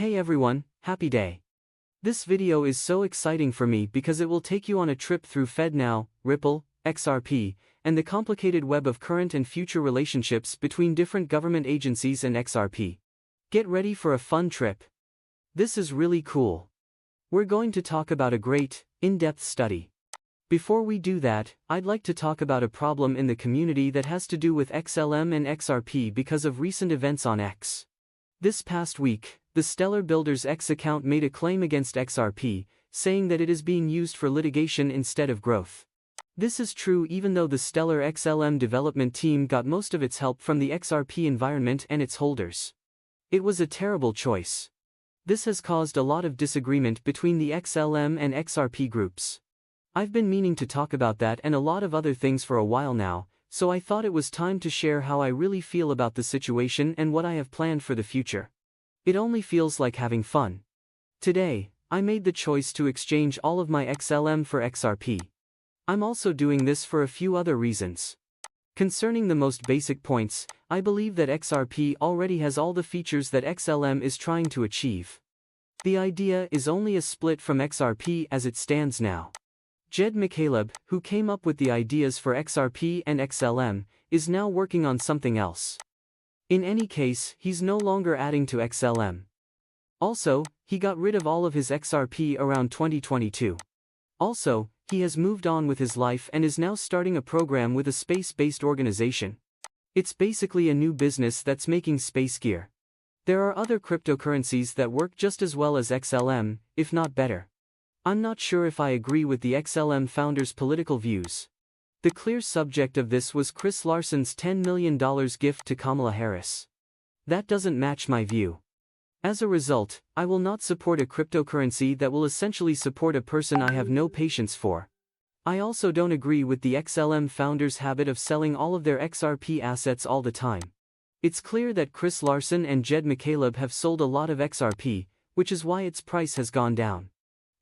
Hey everyone, happy day. This video is so exciting for me because it will take you on a trip through FedNow, Ripple, XRP, and the complicated web of current and future relationships between different government agencies and XRP. Get ready for a fun trip. This is really cool. We're going to talk about a great, in-depth study. Before we do that, I'd like to talk about a problem in the community that has to do with XLM and XRP because of recent events on X. This past week, the Stellar Builders X account made a claim against XRP, saying that it is being used for litigation instead of growth. This is true even though the Stellar XLM development team got most of its help from the XRP environment and its holders. It was a terrible choice. This has caused a lot of disagreement between the XLM and XRP groups. I've been meaning to talk about that and a lot of other things for a while now, so I thought it was time to share how I really feel about the situation and what I have planned for the future. It only feels like having fun. Today, I made the choice to exchange all of my XLM for XRP. I'm also doing this for a few other reasons. Concerning the most basic points, I believe that XRP already has all the features that XLM is trying to achieve. The idea is only a split from XRP as it stands now. Jed McCaleb, who came up with the ideas for XRP and XLM, is now working on something else. In any case, he's no longer adding to XLM. Also, he got rid of all of his XRP around 2022. Also, he has moved on with his life and is now starting a program with a space-based organization. It's basically a new business that's making space gear. There are other cryptocurrencies that work just as well as XLM, if not better. I'm not sure if I agree with the XLM founder's political views. The clear subject of this was Chris Larson's $10 million gift to Kamala Harris. That doesn't match my view. As a result, I will not support a cryptocurrency that will essentially support a person I have no patience for. I also don't agree with the XLM founder's habit of selling all of their XRP assets all the time. It's clear that Chris Larson and Jed McCaleb have sold a lot of XRP, which is why its price has gone down.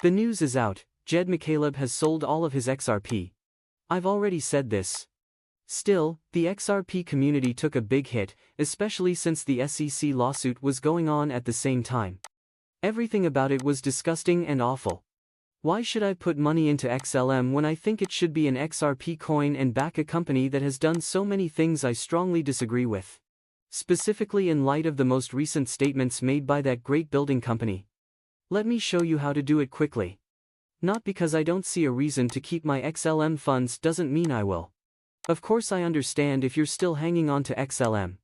The news is out, Jed McCaleb has sold all of his XRP. I've already said this. Still, the XRP community took a big hit, especially since the SEC lawsuit was going on at the same time. Everything about it was disgusting and awful. Why should I put money into XLM when I think it should be an XRP coin and back a company that has done so many things I strongly disagree with? Specifically in light of the most recent statements made by that great building company. Let me show you how to do it quickly. Not because I don't see a reason to keep my XLM funds doesn't mean I will. Of course I understand if you're still hanging on to XLM.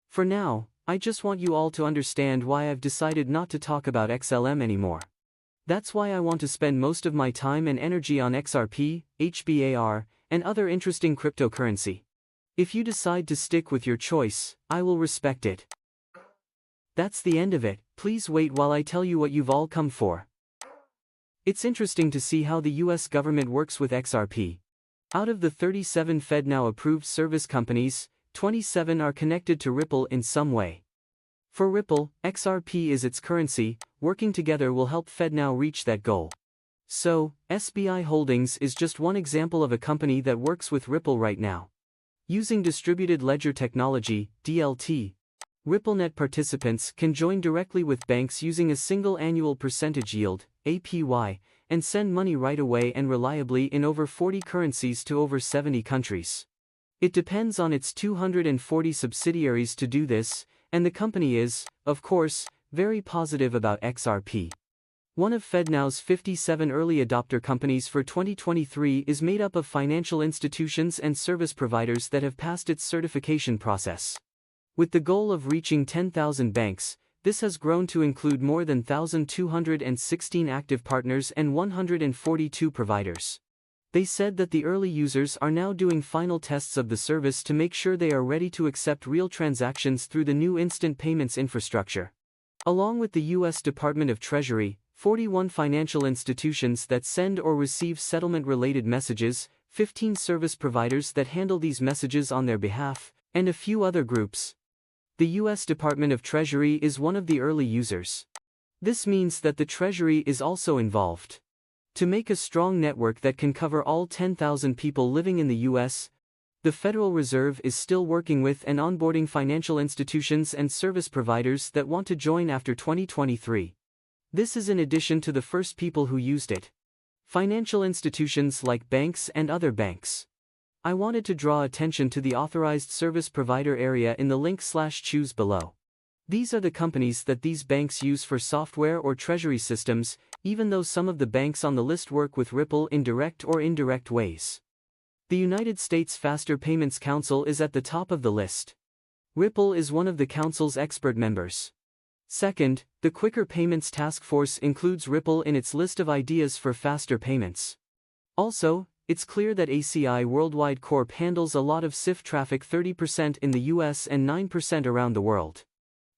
For now, I just want you all to understand why I've decided not to talk about XLM anymore. That's why I want to spend most of my time and energy on XRP, HBAR, and other interesting cryptocurrency. If you decide to stick with your choice, I will respect it. That's the end of it. Please wait while I tell you what you've all come for. It's interesting to see how the US government works with XRP. Out of the 37 FedNow approved service companies, 27 are connected to Ripple in some way. For Ripple, XRP is its currency. Working together will help FedNow reach that goal. So, SBI Holdings is just one example of a company that works with Ripple right now. Using distributed ledger technology, DLT, RippleNet participants can join directly with banks using a single annual percentage yield, APY, and send money right away and reliably in over 40 currencies to over 70 countries. It depends on its 240 subsidiaries to do this, and the company is, of course, very positive about XRP. One of FedNow's 57 early adopter companies for 2023 is made up of financial institutions and service providers that have passed its certification process. With the goal of reaching 10,000 banks, this has grown to include more than 1,216 active partners and 142 providers. They said that the early users are now doing final tests of the service to make sure they are ready to accept real transactions through the new instant payments infrastructure. Along with the U.S. Department of Treasury, 41 financial institutions that send or receive settlement-related messages, 15 service providers that handle these messages on their behalf, and a few other groups. The U.S. Department of Treasury is one of the early users. This means that the Treasury is also involved. To make a strong network that can cover all 10,000 people living in the U.S., The Federal Reserve is still working with and onboarding financial institutions and service providers that want to join after 2023. This is in addition to the first people who used it. Financial institutions like banks and other banks. I wanted to draw attention to the authorized service provider area in the link/choose below. These are the companies that these banks use for software or treasury systems, even though some of the banks on the list work with Ripple in direct or indirect ways. The United States Faster Payments Council is at the top of the list. Ripple is one of the council's expert members. Second, the Quicker Payments Task Force includes Ripple in its list of ideas for faster payments. Also, it's clear that ACI Worldwide Corp handles a lot of SIF traffic, 30% in the US and 9% around the world.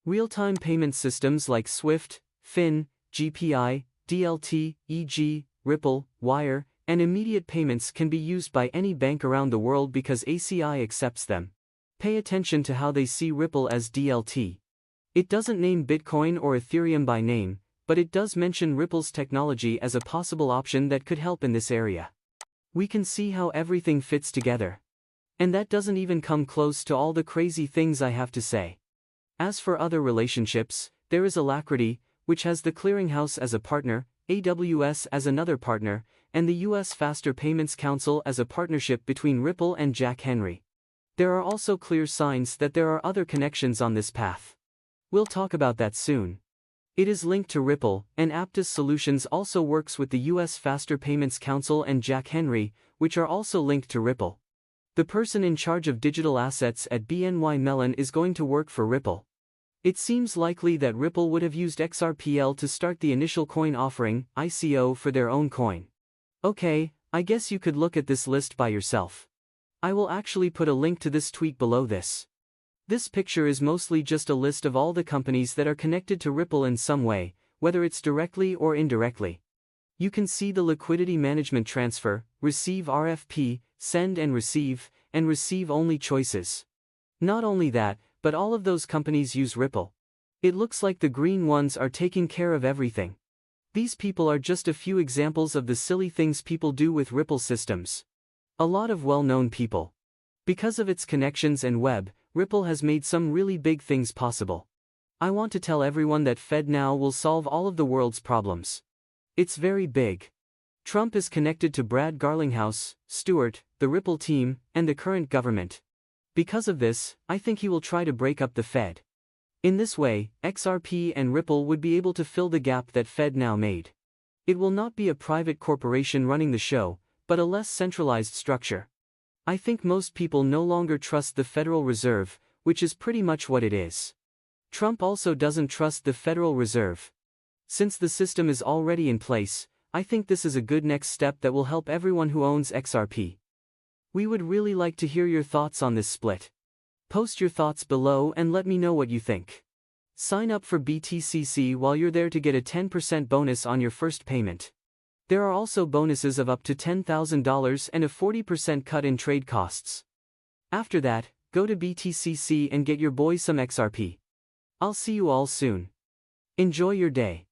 Real-time payment systems like SWIFT, FIN, GPI, DLT, e.g., Ripple, Wire, and immediate payments can be used by any bank around the world because ACI accepts them. Pay attention to how they see Ripple as DLT. It doesn't name Bitcoin or Ethereum by name, but it does mention Ripple's technology as a possible option that could help in this area. We can see how everything fits together. And that doesn't even come close to all the crazy things I have to say. As for other relationships, there is Alacrity, which has the Clearinghouse as a partner, AWS as another partner, and the US Faster Payments Council as a partnership between Ripple and Jack Henry. There are also clear signs that there are other connections on this path. We'll talk about that soon. It is linked to Ripple, and Aptus Solutions also works with the US Faster Payments Council and Jack Henry, which are also linked to Ripple. The person in charge of digital assets at BNY Mellon is going to work for Ripple. It seems likely that Ripple would have used XRPL to start the initial coin offering, ICO, for their own coin. Okay, I guess you could look at this list by yourself. I will actually put a link to this tweet below this. This picture is mostly just a list of all the companies that are connected to Ripple in some way, whether it's directly or indirectly. You can see the liquidity management transfer, receive RFP, send and receive only choices. Not only that, but all of those companies use Ripple. It looks like the green ones are taking care of everything. These people are just a few examples of the silly things people do with Ripple systems. A lot of well-known people. Because of its connections and web, Ripple has made some really big things possible. I want to tell everyone that FedNow will solve all of the world's problems. It's very big. Trump is connected to Brad Garlinghouse, Stewart, the Ripple team, and the current government. Because of this, I think he will try to break up the Fed. In this way, XRP and Ripple would be able to fill the gap that FedNow made. It will not be a private corporation running the show, but a less centralized structure. I think most people no longer trust the Federal Reserve, which is pretty much what it is. Trump also doesn't trust the Federal Reserve. Since the system is already in place, I think this is a good next step that will help everyone who owns XRP. We would really like to hear your thoughts on this split. Post your thoughts below and let me know what you think. Sign up for BTCC while you're there to get a 10% bonus on your first payment. There are also bonuses of up to $10,000 and a 40% cut in trade costs. After that, go to BTCC and get your boy some XRP. I'll see you all soon. Enjoy your day.